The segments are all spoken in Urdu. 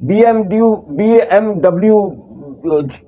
BMW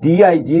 DIG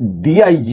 DIG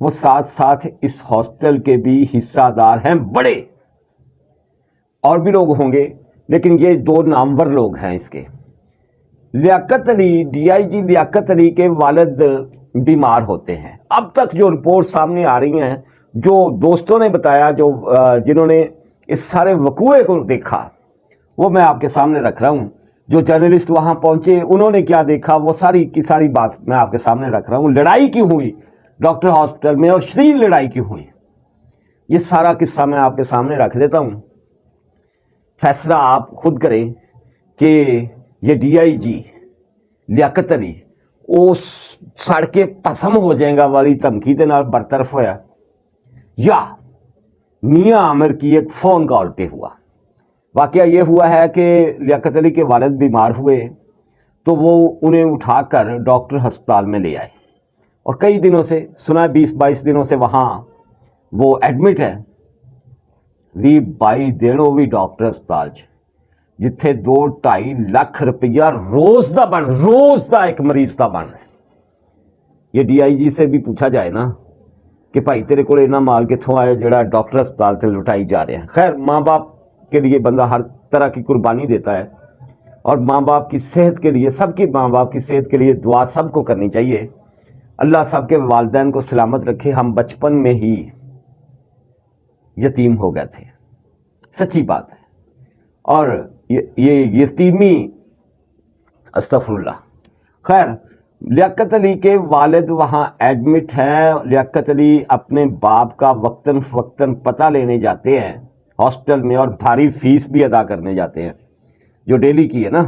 وہ ساتھ ساتھ اس ہاسپٹل کے بھی حصہ دار ہیں بڑے، اور بھی لوگ ہوں گے لیکن یہ دو نامور لوگ ہیں اس کے۔ لیاقت علی، ڈی آئی جی لیاقت علی کے والد بیمار ہوتے ہیں۔ اب تک جو رپورٹ سامنے آ رہی ہیں، جو دوستوں نے بتایا، جو جنہوں نے اس سارے وقوعے کو دیکھا، وہ میں آپ کے سامنے رکھ رہا ہوں۔ جو جرنلسٹ وہاں پہنچے انہوں نے کیا دیکھا، وہ ساری کی ساری بات میں آپ کے سامنے رکھ رہا ہوں۔ لڑائی کیوں ہوئی ڈاکٹر ہاسپٹل میں اور شدید لڑائی کیوں ہوئی، یہ سارا قصہ میں آپ کے سامنے رکھ دیتا ہوں۔ فیصلہ آپ خود کریں کہ یہ ڈی آئی جی لیاقت علی اس سڑ کے پسم ہو جائے گا والی دھمکی دے نال برطرف ہویا، یا میاں عامر کی ایک فون کال پہ ہوا۔ واقعہ یہ ہوا ہے کہ لیاقت علی کے والد بیمار ہوئے تو وہ انہیں اٹھا کر ڈاکٹر ہسپتال میں لے آئے، اور کئی دنوں سے سنا 20-22 دنوں سے وہاں وہ ایڈمٹ ہے۔ بھی 22 دن وہ بھی ڈاکٹر ہسپتال جتھے 2-2.5 لاکھ روپیہ روز دا ایک مریض دا بن ہے۔ یہ ڈی آئی جی سے بھی پوچھا جائے نا کہ بھائی تیرے کو اتنا مال کتوں آیا جڑا ڈاکٹر ہسپتال سے لٹائی جا رہے ہیں۔ خیر، ماں باپ کے لیے بندہ ہر طرح کی قربانی دیتا ہے، اور ماں باپ کی صحت کے لیے، سب کی ماں باپ کی صحت کے لیے دعا سب کو کرنی چاہیے۔ اللہ سب کے والدین کو سلامت رکھے۔ ہم بچپن میں ہی یتیم ہو گئے تھے، سچی بات ہے، اور یہ یتیمی، استغفر اللہ۔ خیر، لیاقت علی کے والد وہاں ایڈمٹ ہیں۔ لیاقت علی اپنے باپ کا وقتاً فوقتاً پتہ لینے جاتے ہیں ہاسپٹل میں، اور بھاری فیس بھی ادا کرنے جاتے ہیں، جو ڈیلی کی ہے نا،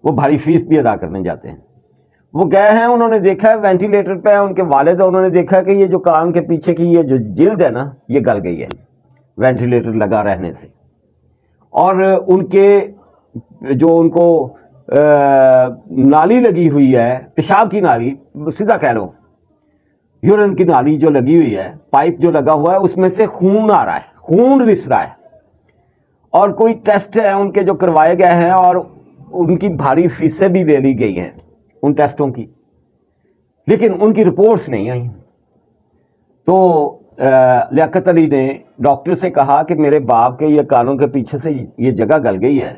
وہ بھاری فیس بھی ادا کرنے جاتے ہیں۔ وہ گئے ہیں، انہوں نے دیکھا ہے وینٹیلیٹر پہ ان کے والد، انہوں نے دیکھا کہ یہ جو کان کے پیچھے کی یہ جو جلد ہے نا، یہ گل گئی ہے وینٹیلیٹر لگا رہنے سے، اور ان کے جو ان کو نالی لگی ہوئی ہے، پیشاب کی نالی، سیدھا کہہ لو یورین کی نالی جو لگی ہوئی ہے، پائپ جو لگا ہوا ہے، اس میں سے خون آ رہا ہے، خون رس رہا ہے، اور کوئی ٹیسٹ ہے ان کے جو کروائے گئے ہیں، اور ان کی بھاری فیسیں بھی لے لی گئی ہیں ان ٹیسٹوں کی، لیکن ان کی رپورٹس نہیں آئیں۔ تو لیاقت علی نے ڈاکٹر سے کہا کہ میرے باپ کے یہ کانوں کے پیچھے سے یہ جگہ گل گئی ہے،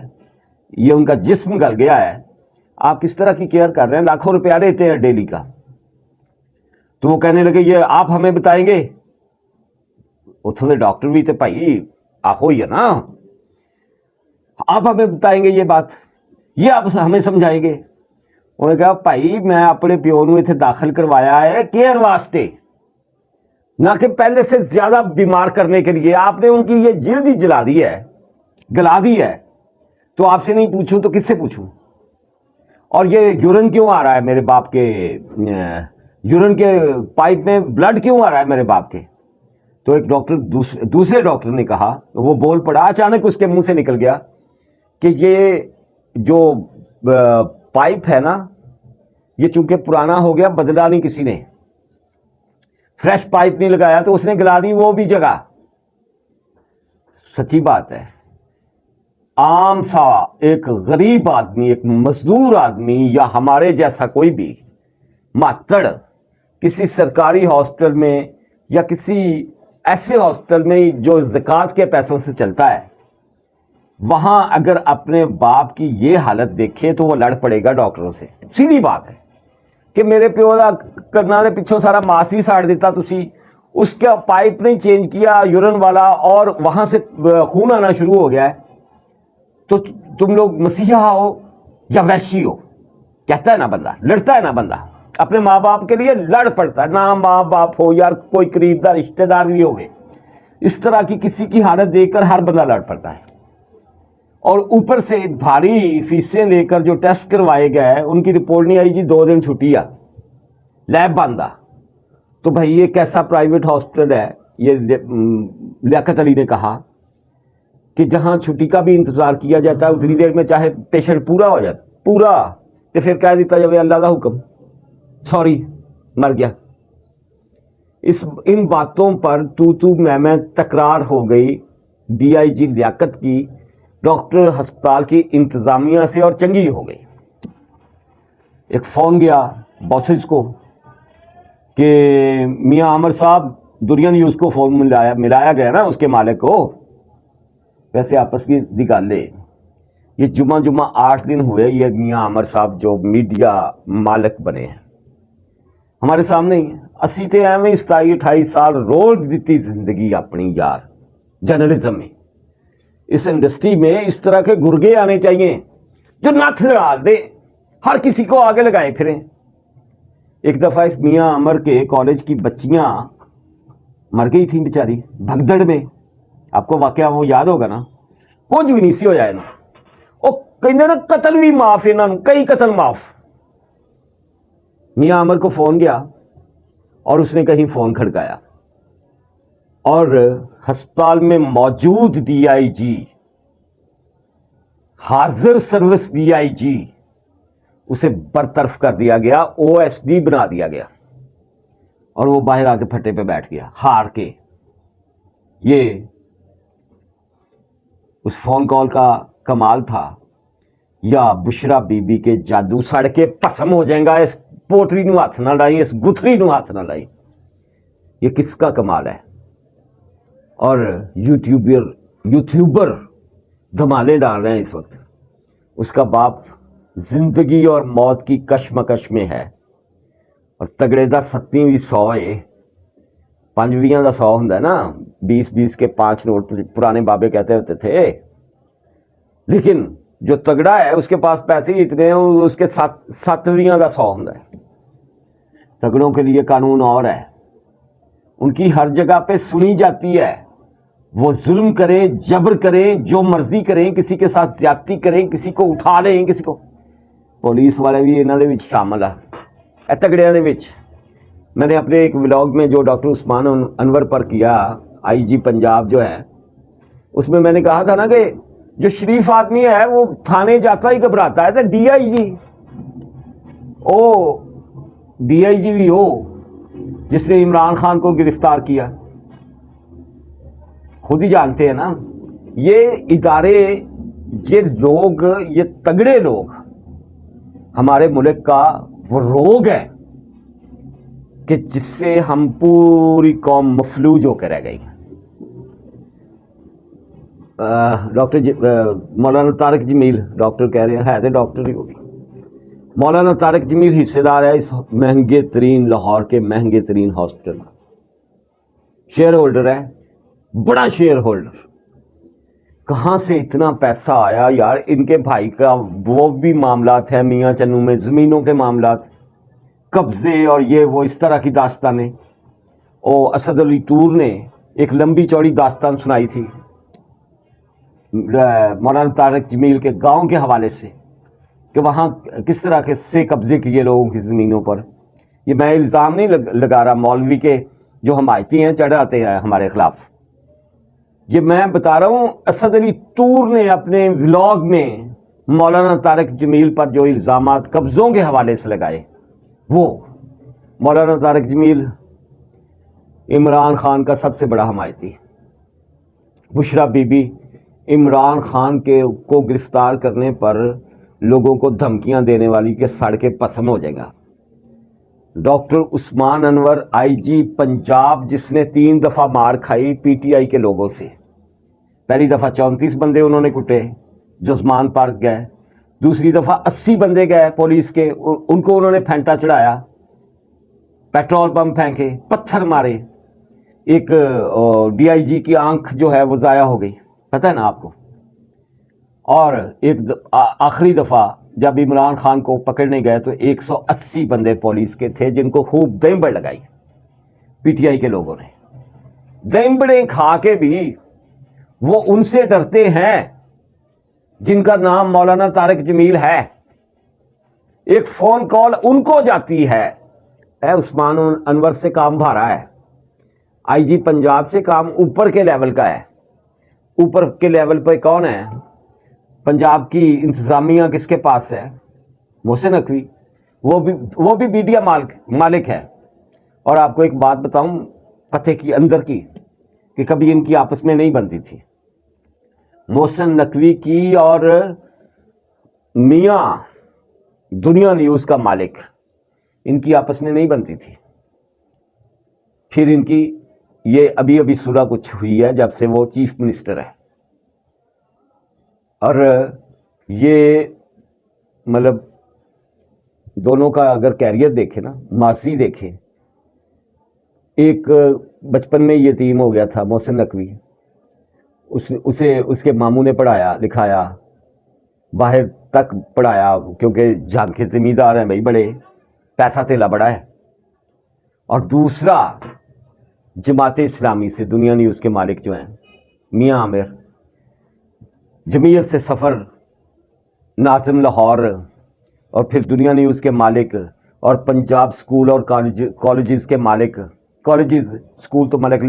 یہ ان کا جسم گل گیا ہے، آپ کس طرح کی کیئر کر رہے ہیں، لاکھوں روپیہ لیتے ہیں ڈیلی کا۔ تو وہ کہنے لگے یہ آپ ہمیں بتائیں گے، اتوں کے ڈاکٹر بھی تو بھائی آخو ہی ہے نا، آپ ہمیں بتائیں گے یہ بات، یہ آپ ہمیں سمجھائیں گے۔ انہوں نے کہا بھائی میں اپنے پیو نو اتنے داخل کروایا ہے کیئر واسطے، نہ کہ پہلے سے زیادہ بیمار کرنے کے لیے۔ آپ نے ان کی یہ جلد ہی جلا دی ہے، گلا دی ہے، تو آپ سے نہیں پوچھوں تو کس سے پوچھوں؟ اور یہ یورین کیوں آ رہا ہے میرے باپ کے، یورین کے پائپ میں بلڈ کیوں آ رہا ہے میرے باپ کے؟ تو ایک ڈاکٹر دوسرے ڈاکٹر نے کہا، وہ بول پڑا، اچانک اس کے منہ سے نکل گیا کہ یہ جو پائپ ہے نا، یہ چونکہ پرانا ہو گیا، بدلا نہیں کسی نے، فریش پائپ نہیں لگایا، تو اس نے گلا دی وہ بھی جگہ۔ سچی بات ہے، عام سا ایک غریب آدمی، ایک مزدور آدمی، یا ہمارے جیسا کوئی بھی ماتڑ کسی سرکاری ہاسپٹل میں یا کسی ایسے ہاسپٹل میں جو زکوٰۃ کے پیسوں سے چلتا ہے، وہاں اگر اپنے باپ کی یہ حالت دیکھے تو وہ لڑ پڑے گا ڈاکٹروں سے۔ سیدھی بات ہے کہ میرے پیو دا کرنا دے پچھوں سارا ماس بھی ساڑ دیتا تسی، اس کا پائپ نہیں چینج کیا یورین والا، اور وہاں سے خون آنا شروع ہو گیا ہے، تو تم لوگ مسیحا ہو یا ویشی ہو؟ کہتا ہے نا بندہ، لڑتا ہے نا بندہ، اپنے ماں باپ کے لیے لڑ پڑتا ہے، نہ ماں باپ ہو یا کوئی قریب دار رشتہ دار بھی ہوئے، اس طرح کی کسی کی حالت دیکھ کر ہر بندہ لڑ پڑتا ہے۔ اور اوپر سے بھاری فیسیں لے کر جو ٹیسٹ کروائے گئے ہیں، ان کی رپورٹ نہیں آئی جی، 2 دن چھٹی آ، لیب بندہ۔ تو بھائی یہ کیسا پرائیویٹ ہاسپٹل ہے؟ یہ لیاقت علی نے کہا کہ جہاں چھٹی کا بھی انتظار کیا جاتا ہے، اتنی دیر میں چاہے پیشنٹ پورا ہو جائے، پورا، تو پھر کہہ دیتا جب اللہ کا حکم، سوری مر گیا۔ ان باتوں پر تو میں تکرار ہو گئی ڈی آئی جی لیاقت کی، ڈاکٹر ہسپتال کی انتظامیہ سے، اور چنگی ہو گئی۔ ایک فون گیا باسز کو کہ میاں عامر صاحب دنیا نیوز کو فون ملایا گیا نا اس کے مالک کو. ویسے آپس کی گل ہے, یہ جمعہ 8 دن ہوئے یہ میاں عامر صاحب جو میڈیا مالک بنے ہیں ہمارے سامنے ہی. اسی تے ایویں 27-28 سال روڈ دیتی زندگی اپنی یار جرنلزم میں. اس انڈسٹری میں اس طرح کے گرگے آنے چاہیے جو نتھ ڈال دے, ہر کسی کو آگے لگائے پھریں. ایک دفعہ اس میاں عامر کے کالج کی بچیاں مر گئی تھیں بیچاری بھگدڑ میں. آپ کو واقعہ وہ یاد ہوگا نا, کچھ بھی نہیں سی ہو جائے نا. وہ کہتے نا قتل بھی معاف, انہوں کئی قتل معاف. میاں عامر کو فون گیا اور اس نے کہیں فون کھڑکایا اور ہسپتال میں موجود ڈی آئی جی, حاضر سروس ڈی آئی جی, اسے برطرف کر دیا گیا, او ایس ڈی بنا دیا گیا اور وہ باہر آ کے پھٹے پہ بیٹھ گیا ہار کے. یہ اس فون کال کا کمال تھا یا بشرا بی بی کے جادو؟ سڑ کے پسم ہو جائے گا, اس پوٹری نو ہاتھ نہ لائی, اس گتھری نو ہاتھ نہ لائی. یہ کس کا کمال ہے؟ اور یوٹیوبر دھمالے ڈال رہے ہیں اس وقت. اس کا باپ زندگی اور موت کی کشمکش میں ہے اور تگڑے دا 7ویں 100 ہے, 5 دا 100 ہوں نا, 20 کے 5 نوٹ پرانے بابے کہتے ہوتے تھے. لیکن جو تگڑا ہے اس کے پاس پیسے ہی اتنے ہیں, اس کے 7ویں دا 100 ہوں. تگڑوں کے لیے قانون اور ہے, ان کی ہر جگہ پہ سنی جاتی ہے. وہ ظلم کریں, جبر کریں, جو مرضی کریں, کسی کے ساتھ زیادتی کریں, کسی کو اٹھا لیں, کسی کو. پولیس والے بھی انہوں نے شامل ہے تگڑیاں دے وچ. میں نے اپنے ایک ولاگ میں جو ڈاکٹر عثمان انور پر کیا, آئی جی پنجاب جو ہے, اس میں میں نے کہا تھا نا کہ جو شریف آدمی ہے وہ تھانے جاتا ہی گھبراتا ہے. تو ڈی آئی جی بھی ہو جس نے عمران خان کو گرفتار کیا, خود ہی جانتے ہیں نا. یہ ادارے, یہ لوگ, یہ تگڑے لوگ ہمارے ملک کا وہ روگ ہے کہ جس سے ہم پوری قوم مفلوج ہو کے رہ گئی. ڈاکٹر مولانا طارق جمیل, ڈاکٹر کہہ رہے ہیں, ہے تو ڈاکٹر ہی ہوگی. مولانا طارق جمیل حصے دار ہے اس مہنگے ترین, لاہور کے مہنگے ترین ہاسپٹل کا. شیئر ہولڈر ہے, بڑا شیئر ہولڈر. کہاں سے اتنا پیسہ آیا یار؟ ان کے بھائی کا وہ بھی معاملات ہیں میاں چنو میں, زمینوں کے معاملات, قبضے اور یہ وہ اس طرح کی داستانیں. اور اسد علی طور نے ایک لمبی چوڑی داستان سنائی تھی مولانا طارق جمیل کے گاؤں کے حوالے سے کہ وہاں کس طرح کے سے قبضے کیے لوگوں کی زمینوں پر. یہ میں الزام نہیں لگا رہا, مولوی کے جو حمایتی ہیں چڑھ آتے ہیں ہمارے خلاف. یہ میں بتا رہا ہوں اسد علی طور نے اپنے ولاگ میں مولانا طارق جمیل پر جو الزامات قبضوں کے حوالے سے لگائے. وہ مولانا طارق جمیل عمران خان کا سب سے بڑا حمایتی. بشرا بی بی عمران خان کو گرفتار کرنے پر لوگوں کو دھمکیاں دینے والی کے سڑ کے پسم ہو جائے گا. ڈاکٹر عثمان انور آئی جی پنجاب, جس نے 3 دفعہ مار کھائی پی ٹی آئی کے لوگوں سے. پہلی دفعہ 34 بندے انہوں نے کٹے جو عثمان پارک گئے, دوسری دفعہ 80 بندے گئے پولیس کے, ان کو انہوں نے پھینٹا چڑھایا, پیٹرول پمپ پھینکے, پتھر مارے. ایک ڈی آئی جی کی آنکھ جو ہے وہ ضائع ہو گئی, پتہ ہے نا آپ کو. اور ایک آخری دفعہ جب عمران خان کو پکڑنے گئے تو 180 بندے پولیس کے تھے جن کو خوب دمبڑ لگائی پی ٹی آئی کے لوگوں نے. دمبڑیں کھا کے بھی وہ ان سے ڈرتے ہیں جن کا نام مولانا طارق جمیل ہے. ایک فون کال ان کو جاتی ہے, اے عثمان انور سے کام بھارا ہے, آئی جی پنجاب سے کام اوپر کے لیول کا ہے. اوپر کے لیول پہ کون ہے؟ پنجاب کی انتظامیہ کس کے پاس ہے؟ محسن نقوی, وہ بھی میڈیا مالک ہے. اور آپ کو ایک بات بتاؤں پتے کی اندر کی, کہ کبھی ان کی آپس میں نہیں بنتی تھی. محسن نقوی کی اور میاں دنیا نیوز کا مالک, ان کی آپس میں نہیں بنتی تھی. پھر ان کی یہ ابھی صلح کچھ ہوئی ہے جب سے وہ چیف منسٹر ہے. اور یہ مطلب دونوں کا اگر کیریئر دیکھیں نا، ماضی دیکھیں، ایک بچپن میں یتیم ہو گیا تھا محسن نقوی، اسے اس کے ماموں نے پڑھایا لکھایا، باہر تک پڑھایا، کیونکہ جان کے زمیندار ہیں بھائی، بڑے پیسہ تیلا بڑا ہے. اور دوسرا جماعت اسلامی سے دنیا نیوز کے مالک جو ہیں میاں عامر، جمعیت سے سفر، ناظم لاہور، اور پھر دنیا نیوز کے مالک، اور پنجاب سکول اور کالجز کے مالک. کالجز سکول تو ملک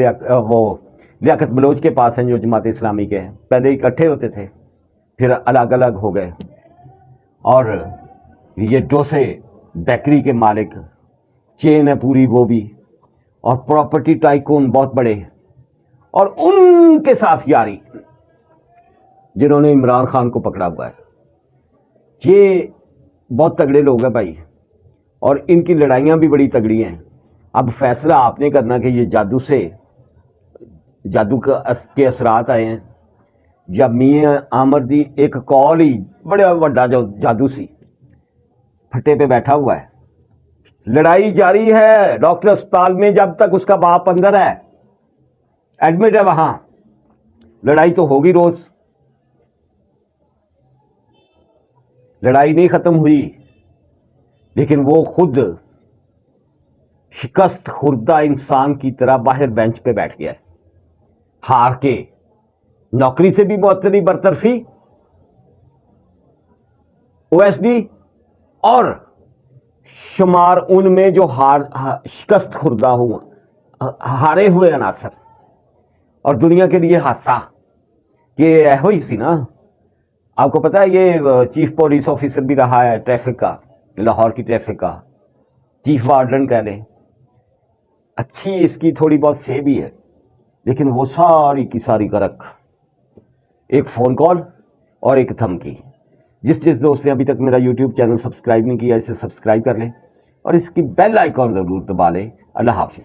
وہ لیاقت بلوچ کے پاس ہیں جو جماعت اسلامی کے ہیں. پہلے اکٹھے ہوتے تھے پھر الگ الگ ہو گئے. اور یہ ڈوسے بیکری کے مالک، چین ہے پوری وہ بھی، اور پراپرٹی ٹائکون بہت بڑے. اور ان کے ساتھ یاری جنہوں نے عمران خان کو پکڑا ہوا ہے. یہ بہت تگڑے لوگ ہیں بھائی، اور ان کی لڑائیاں بھی بڑی تگڑی ہیں. اب فیصلہ آپ نے کرنا کہ یہ جادو کے اثرات آئے ہیں، یا میاں عامر دی ایک کال ہی بڑا بڑا جادو سی پھٹے پہ بیٹھا ہوا ہے. لڑائی جاری ہے ڈاکٹر اسپتال میں، جب تک اس کا باپ اندر ہے، ایڈمٹ ہے وہاں، لڑائی تو ہوگی روز. لڑائی نہیں ختم ہوئی، لیکن وہ خود شکست خوردہ انسان کی طرح باہر بینچ پہ بیٹھ گیا ہے، ہار کے. نوکری سے بھی معطلی، برطرفی، OSD، اور شمار ان میں جو شکست خوردہ ہارے ہوئے عناصر. اور دنیا کے لیے حادثہ کہ ہوئی سی نا. آپ کو پتا ہے یہ چیف پولیس آفیسر بھی رہا ہے ٹریفک کا، لاہور کی ٹریفک کا، چیف وارڈن کہہ لیں. اچھی اس کی تھوڑی بہت سے بھی ہے، لیکن وہ ساری کی ساری کا رکھ ایک فون کال اور ایک دھمکی. جس دوست نے ابھی تک میرا یوٹیوب چینل سبسکرائب نہیں کیا، اسے سبسکرائب کر لیں اور اس کی بیل آئیکن ضرور دبا لیں. اللہ حافظ.